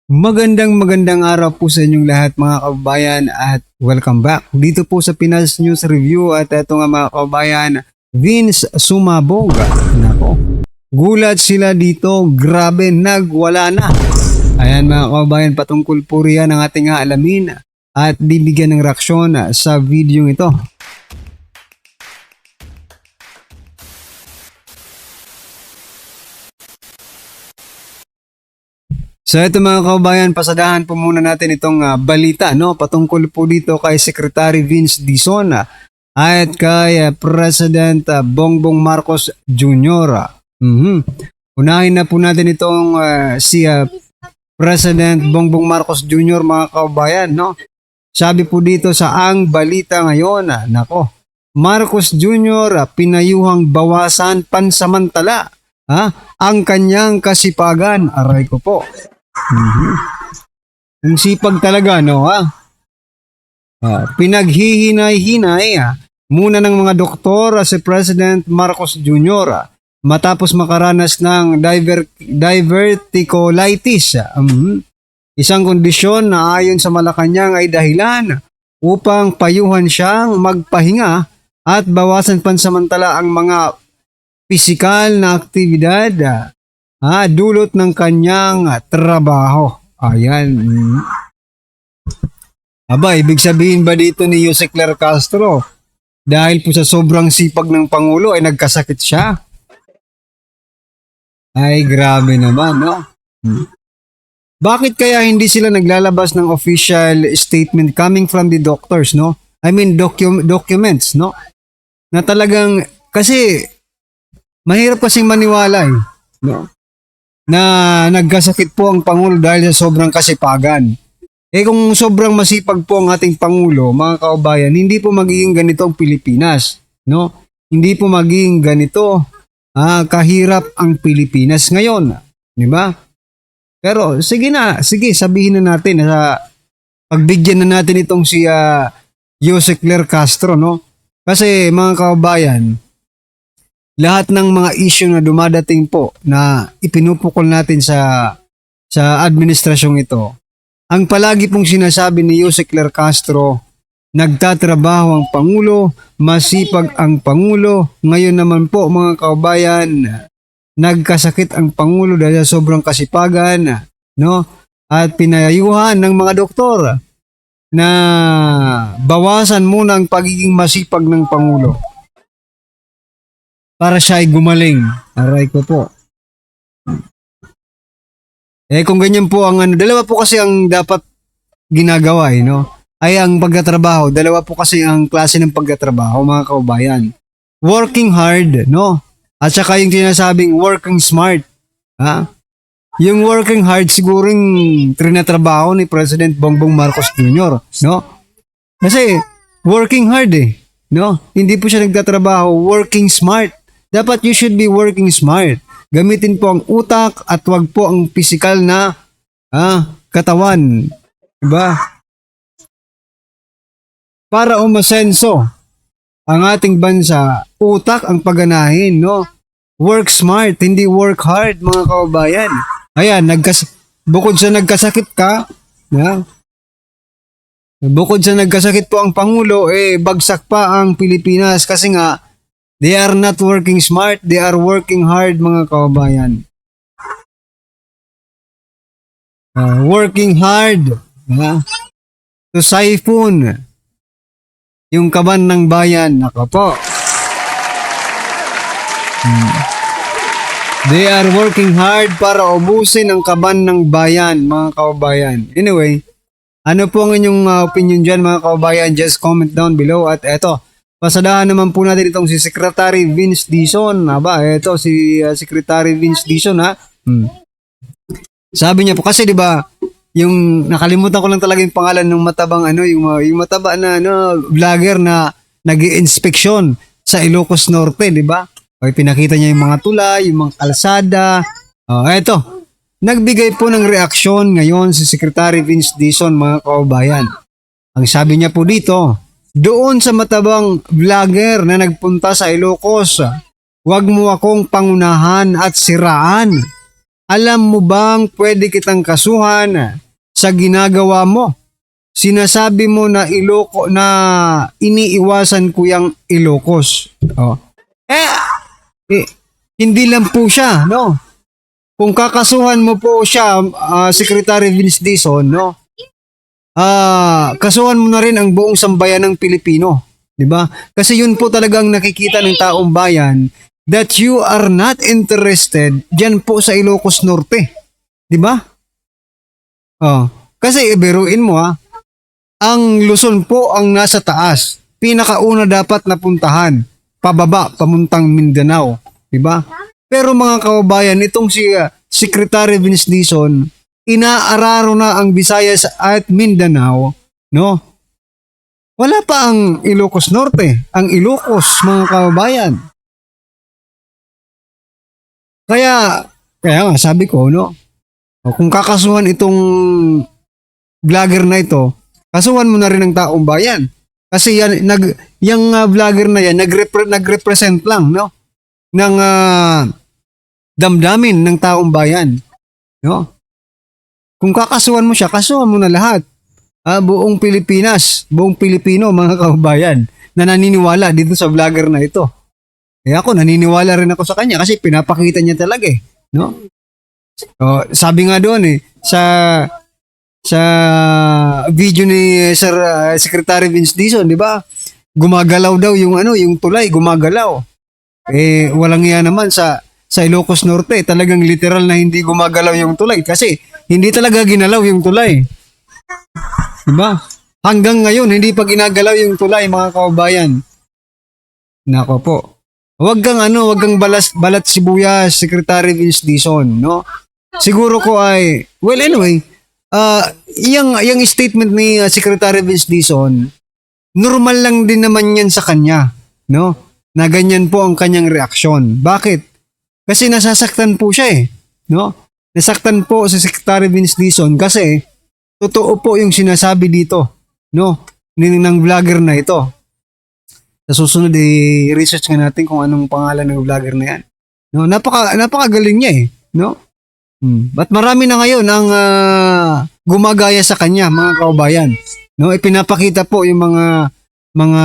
Magandang araw po sa inyong lahat mga kababayan at welcome back dito po sa Pinas News Review at ito nga mga kababayan, Vince sumabog. Nako, gulat sila dito, grabe nagwala na. Ayan mga kababayan, patungkol po riyan ang ating alamin at bibigyan ng reaksyon sa video ito. So ito mga kababayan, pasadahan po muna natin itong balita patungkol po dito kay Secretary Vince Dizon at kay President Bongbong Marcos Jr. Unahin na po natin itong si President Bongbong Marcos Jr. mga kababayan, Sabi po dito sa ang balita ngayon, nako, Marcos Jr. pinayuhang bawasan pansamantala ang kanyang kasipagan. Aray ko po. Ang sipag talaga, pinaghihinay-hinay muna ng mga doktor si President Marcos Jr. Matapos makaranas ng diverticulitis. Isang kondisyon na ayon sa Malacanang ay dahilan upang payuhan siyang magpahinga at bawasan pansamantala ang mga pisikal na aktibidad dulot ng kanyang trabaho. Ayan. Aba, ibig sabihin ba dito ni Jose Claire Castro, dahil po sa sobrang sipag ng Pangulo ay nagkasakit siya? Ay, grabe naman, Bakit kaya hindi sila naglalabas ng official statement coming from the doctors, I mean, documents, Na talagang, kasi, mahirap kasing maniwala, na nagkasakit po ang Pangulo dahil sa sobrang kasipagan. Kung sobrang masipag po ang ating Pangulo, mga kababayan, hindi po magiging ganito ang Pilipinas, Hindi po magiging ganito kahirap ang Pilipinas ngayon, di ba? Pero sige sabihin na natin pagbigyan na natin itong si Jose Claire Castro, Kasi mga kababayan, lahat ng mga issue na dumadating po na ipinupukol natin sa administrasyong ito, ang palagi pong sinasabi ni Jose Claire Castro, nagtatrabaho ang Pangulo, masipag ang Pangulo. Ngayon naman po mga kababayan, nagkasakit ang Pangulo dahil sa sobrang kasipagan, At pinayuhan ng mga doktor na bawasan muna ang pagiging masipag ng Pangulo para siya ay gumaling. Aray ko po. Kung ganyan po ang dalawa po kasi ang dapat ginagawa, ay ang pagtatrabaho. Dalawa po kasi ang klase ng pagtatrabaho, mga kababayan. Working hard, At saka yung tinasabing working smart. Yung working hard siguring trinatrabaho ni President Bongbong Marcos Jr., Kasi working hard Hindi po siya nagtatrabaho, working smart. Dapat you should be working smart. Gamitin po ang utak at wag po ang pisikal na katawan. Diba? Para umasenso ang ating bansa, utak ang pagganahin, Work smart, hindi work hard, mga kababayan. Ayan, bukod sa nagkasakit ka, bukod sa nagkasakit po ang Pangulo, bagsak pa ang Pilipinas kasi nga, they are not working smart, they are working hard, mga kababayan. Working hard to siphon yung kaban ng bayan. Nako po. They are working hard para ubusin ang kaban ng bayan, mga kababayan. Anyway, ano po ang inyong opinion dyan, mga kababayan? Just comment down below. At eto, pasadahan naman po natin itong si Secretary Vince Dizon. Ito si Secretary Vince Dizon, Sabi niya po kasi 'di ba, yung nakalimutan ko lang talaga yung pangalan ng matabang yung mataba na vlogger na nag-i-inspeksyon sa Ilocos Norte, 'di ba? Pinakita niya yung mga tulay, yung mga kalsada. Eto, nagbigay po ng reaksyon ngayon si Secretary Vince Dizon, mga kababayan. Ang sabi niya po dito, doon sa matabang vlogger na nagpunta sa Ilocos, huwag mo akong pangunahan at siraan. Alam mo bang pwede kitang kasuhan sa ginagawa mo? Sinasabi mo na iniiwasan ko yung Ilocos. Oh. Eh, hindi lang po siya, no? Kung kakasuhan mo po siya, Secretary Vince Dizon, no? Kasuhan mo na rin ang buong sambayan ng Pilipino, 'di ba? Kasi yun po talagang nakikita ng taong bayan that you are not interested diyan po sa Ilocos Norte, 'di ba? Oh, kasi biruin mo ang Luzon po ang nasa taas. Pinakauna dapat napuntahan, pababa, pamuntang Mindanao, 'di ba? Pero mga kababayan, itong si Secretary Vince Dizon, inaararo na ang Visayas at Mindanao, no? Wala pa ang Ilocos Norte, ang Ilocos, mga kababayan. Kaya nga, sabi ko, no? Kung kakasuhan itong vlogger na ito, kasuhan mo na rin ang taong bayan. Kasi yung vlogger na yan, nagrepresent lang, no? Ng damdamin ng taong bayan, no? Kung kakasuhan mo siya, kasuhan mo na lahat. Buong Pilipinas, buong Pilipino, mga kababayan, na naniniwala dito sa vlogger na ito. Ako, naniniwala rin ako sa kanya kasi pinapakita niya talaga no? Sabi nga doon sa video ni Sir Secretary Vince Dizon, di ba? Gumagalaw daw yung tulay, gumagalaw. Walang iya naman sa Ilocos Norte, talagang literal na hindi gumagalaw yung tulay kasi hindi talaga ginalaw yung tulay. Diba? Hanggang ngayon, hindi pa ginagalaw yung tulay, mga kababayan. Nako po. Wag kang balat sibuyas, Secretary Vince Dizon, no? Siguro ko well anyway, yung statement ni Secretary Vince Dizon, normal lang din naman yan sa kanya, no? Na ganyan po ang kanyang reaksyon. Bakit? Kasi nasasaktan po siya no? Nasaktan po si Secretary Vince Dizon kasi totoo po yung sinasabi dito, no? Ng vlogger na ito. Sa susunod research nga natin kung anong pangalan ng vlogger na yan. No, napakagaling niya no? But marami na ngayon ang gumagaya sa kanya, mga kababayan. No, ipinapakita po yung mga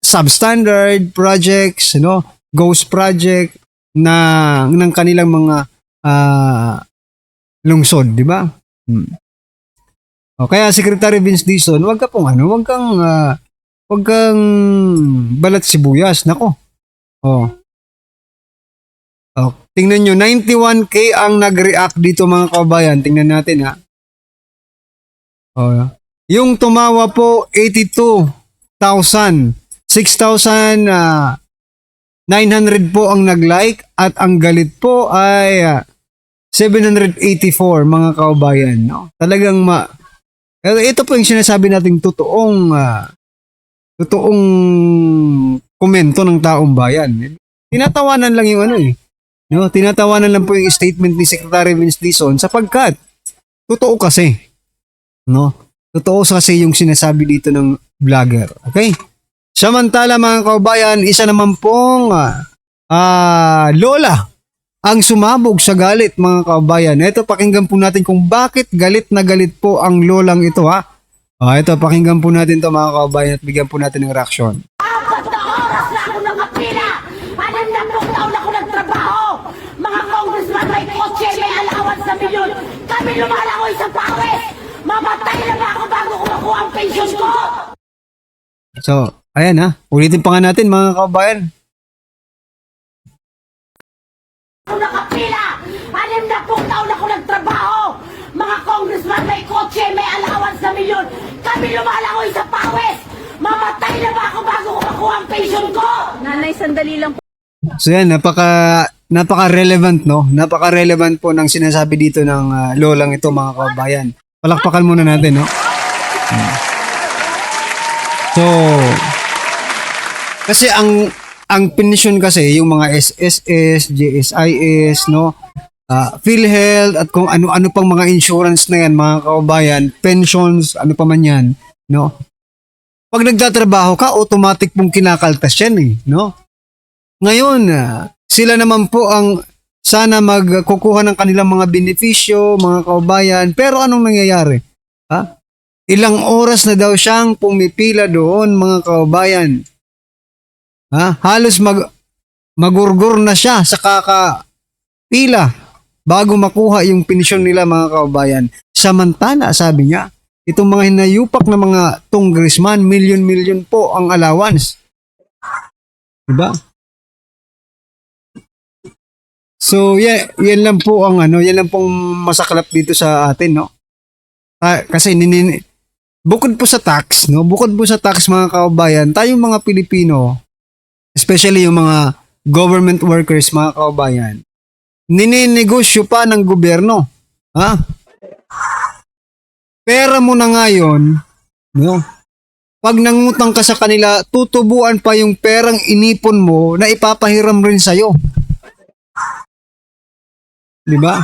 substandard projects, no? Ghost project ng kanilang mga lungsod, di ba? Kaya Secretary Vince Dizon, wag kang balat sibuyas, nako. Tingnan nyo, 91K ang nag-react dito, mga kababayan. Tingnan natin yung tumawa po 82,000, 6,900 po ang nag-like at ang galit po ay 784, mga kababayan, no? Talagang ito po yung sinasabi nating totoong komento ng taong bayan. Tinatawanan lang yung no? Tinatawanan lang po yung statement ni Secretary Vince Dizon sapagkat totoo kasi, no? Totoo kasi yung sinasabi dito ng vlogger. Okay? Samantala, mga kababayan, isa naman pong lola ang sumabog sa galit, mga kababayan. Ito, pakinggan po natin kung bakit galit na galit po ang lolang ito, ito, pakinggan po natin to, mga kababayan, at bigyan po natin ng reaksyon. 4 na oras na ako nakapila! 60 taon ako nagtrabaho! Mga congressman may kotse, may allowance na milyon! Kami lumalangoy sa pawis! Mamatay na ba ako bago ko makuha ang pension ko? So, ayan ulitin pa nga natin, mga kababayan. Ako nakapila! 60 taon ako nagtrabaho! Mga congressman may kotse, may allowance na milyon! Kami lumalangoy sa pawis! Mamatay na ba ako bago ko makuha ang pension ko? Nanay, sandali lang po. So yan, napaka-relevant, no? Napaka-relevant po ng sinasabi dito ng lolang ito, mga kababayan. Palakpakan muna natin, no? So, kasi ang pensyon kasi, yung mga SSS, JSIS, no? PhilHealth, at kung ano-ano pang mga insurance na yan, mga kababayan, pensions, ano pa man yan, no? Pag nagtatrabaho ka, automatic pong kinakaltas yan, no? Ngayon, sila naman po ang sana magkukuha ng kanilang mga benepisyo, mga kababayan. Pero anong nangyayari? Ha? Ilang oras na daw siyang pumipila doon, mga kababayan. Ha? Halos magurgur na siya sa kakapila bago makuha yung pensyon nila, mga kababayan. Samantala, sabi niya, itong mga hinayupak na mga congressman, milyon-milyon po ang allowance. Diba? So, yan lang po ang yan lang pong masaklap dito sa atin, no? Kasi bukod po sa tax, no? Bukod po sa tax, mga kababayan, tayong mga Pilipino, especially yung mga government workers, mga kababayan, nininegosyo pa ng gobyerno. Ha? Pera mo na ngayon, no? Pag nangutang ka sa kanila, tutubuan pa yung perang inipon mo na ipapahiram rin sa'yo. Di ba?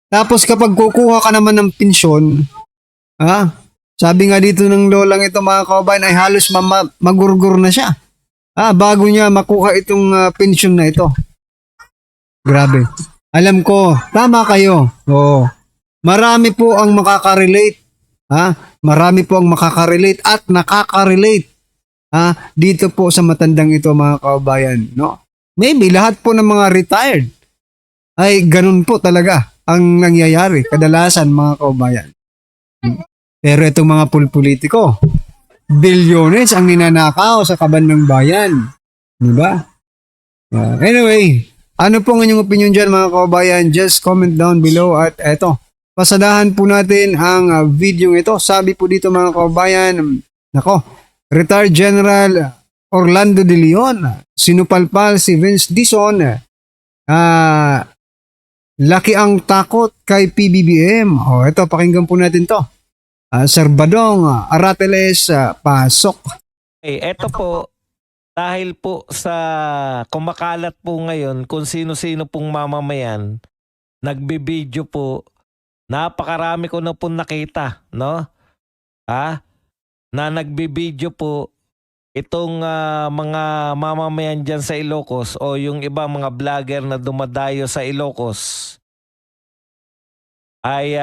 Tapos kapag kukuha ka naman ng pensyon, sabi nga dito ng lolang ito, mga kababayan, ay halos magurgur na siya. Bago niya makuha itong pensyon na ito. Grabe. Alam ko, tama kayo. Oo. Marami po ang makaka-relate. Marami po ang makaka-relate at nakaka-relate. Dito po sa matandang ito, mga kababayan, no? Maybe lahat po ng mga retired ay ganun po talaga ang nangyayari kadalasan, mga kababayan. Pero itong mga politiko, bilyones ang ninanakaw sa kaban ng bayan. Di ba? Anyway, ano po ang inyong opinion dyan, mga kababayan? Just comment down below at eto, pasadahan po natin ang video ito. Sabi po dito, mga kababayan, Retired General Orlando De Leon, sinupalpal si Vince Dizon, laki ang takot kay PBBM. Ito, pakinggan po natin to. Sir Badong Arateles, pasok. Eto po, dahil po sa kumakalat po ngayon kung sino-sino pong mamamayan, nagbibideo po, napakarami ko na po nakita, no? Na nagbibideo po itong mga mamamayan dyan sa Ilocos o yung ibang mga vlogger na dumadayo sa Ilocos ay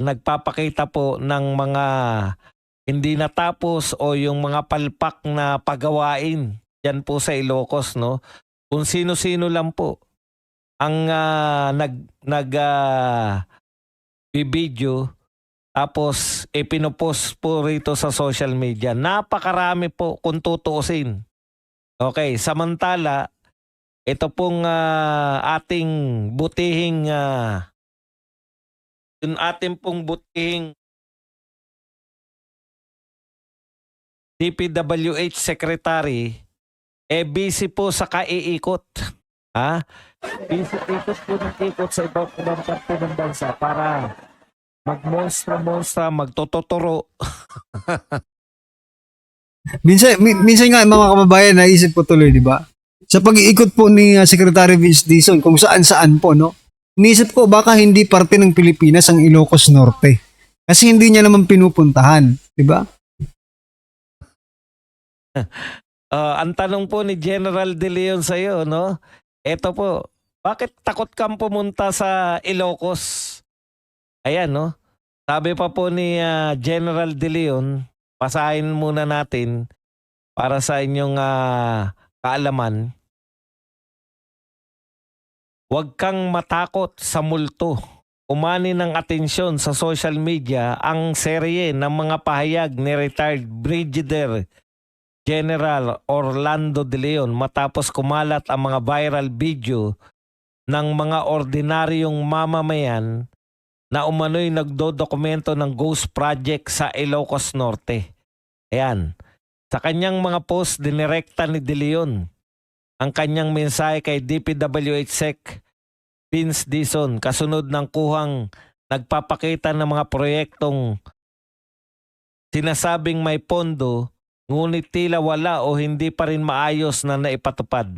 nagpapakita po ng mga hindi natapos o yung mga palpak na pagawain dyan po sa Ilocos, no? Kung sino-sino lang po ang bibideo tapos ipinopost po rito sa social media. Napakarami po kung tutuusin. Okay, samantala, ito pong ating butihing yung ating pong butihing DPWH Secretary, busy po sa kaiikot. Busy ikot po ng ikot sa ibang parte ng bansa para magmonstra-monstra, magtototoro. minsan nga, mga kababayan, naisip ko tuloy, di ba? Sa pag-iikot po ni Secretary Vince Dizon, kung saan-saan po, no? Inisip ko, baka hindi parte ng Pilipinas ang Ilocos Norte. Kasi hindi niya naman pinupuntahan, di ba? Ang tanong po ni General De Leon sa iyo, no? Ito po, bakit takot kang pumunta sa Ilocos? Ayan, no? Sabi pa po ni General De Leon, basahin muna natin para sa inyong kaalaman. Huwag kang matakot sa multo. Umani ng atensyon sa social media ang serye ng mga pahayag ni retired Brigadier General Orlando De Leon matapos kumalat ang mga viral video ng mga ordinaryong mamamayan na umano'y nagdodokumento ng ghost project sa Ilocos Norte. Ayan. Sa kanyang mga post, dinirekta ni De Leon ang kanyang mensahe kay DPWH Sec Vince Dizon kasunod ng kuhang nagpapakita ng mga proyektong sinasabing may pondo ngunit tila wala o hindi pa rin maayos na naipatupad.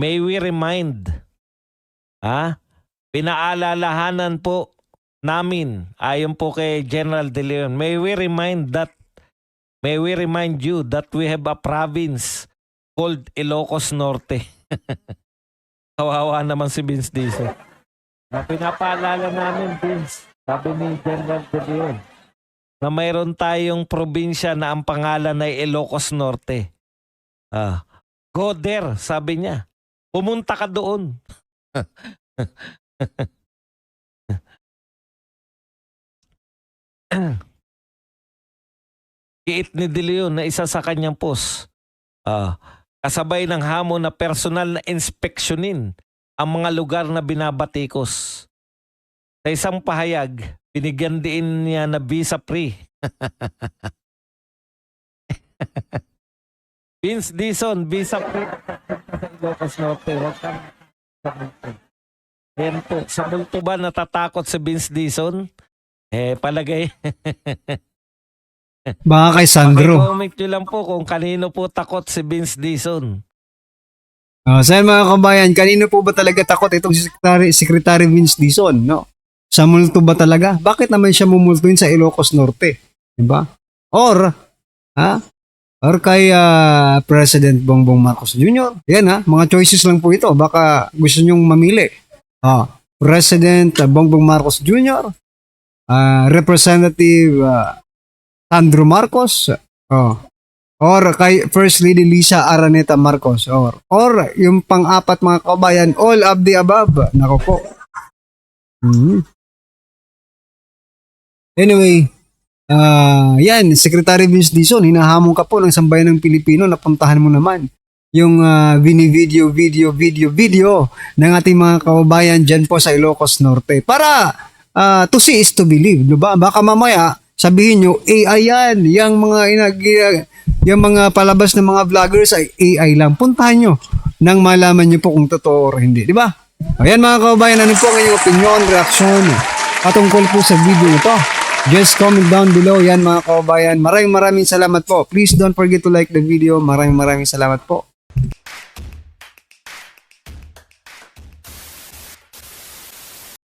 May we remind, pinaalalahanan po namin, ayon po kay General De Leon, may we remind you that we have a province called Ilocos Norte. Kawawa naman si Vince Dizon. Na pinapaalala namin, Vince, sabi ni General De Leon, na mayroon tayong probinsya na ang pangalan ay Ilocos Norte. Go there, sabi niya. Pumunta ka doon. Giit ni De Leon na isa sa kanyang post. Kasabay ng hamon na personal na inspeksyonin ang mga lugar na binabatikos. Sa isang pahayag, binigyan din niya na visa free. Vince Dizon, visa free sa Ilocos Norte. Huwag kang sa multo. Yan po, sa multo ba natatakot si Vince Dizon? Palagay. Baka kay Sandro. Comment nyo lang po kung kanino po takot si Vince Dizon. Sa mga kabayan, kanino po ba talaga takot itong Secretary Vince Dizon, no? Sa multo ba talaga? Bakit naman siya mumultuin sa Ilocos Norte? Diba? Or kay President Bongbong Marcos Jr. Yan mga choices lang po ito. Baka gusto nyong mamili. President Bongbong Marcos Jr., Representative Sandro Marcos, or kay First Lady Lisa Araneta Marcos, or yung pang-apat mga kabayan, all of the above. Nako po. Anyway, yan, Secretary Vince Dizon, hinahamon ka po ng sambayan ng Pilipino, napuntahan mo naman yung video ng ating mga kababayan dyan po sa Ilocos Norte. Para to see is to believe, diba? Baka mamaya, sabihin nyo, AI yan. Yung mga palabas ng mga vloggers ay AI lang. Puntahan nyo nang malaman nyo po kung totoo or hindi. Diba? Ayan mga kababayan, ano po ang inyong opinion, reaksyon patungkol po sa video ito? Just comment down below. Yan mga kababayan. Maraming salamat po. Please don't forget to like the video. Maraming salamat po.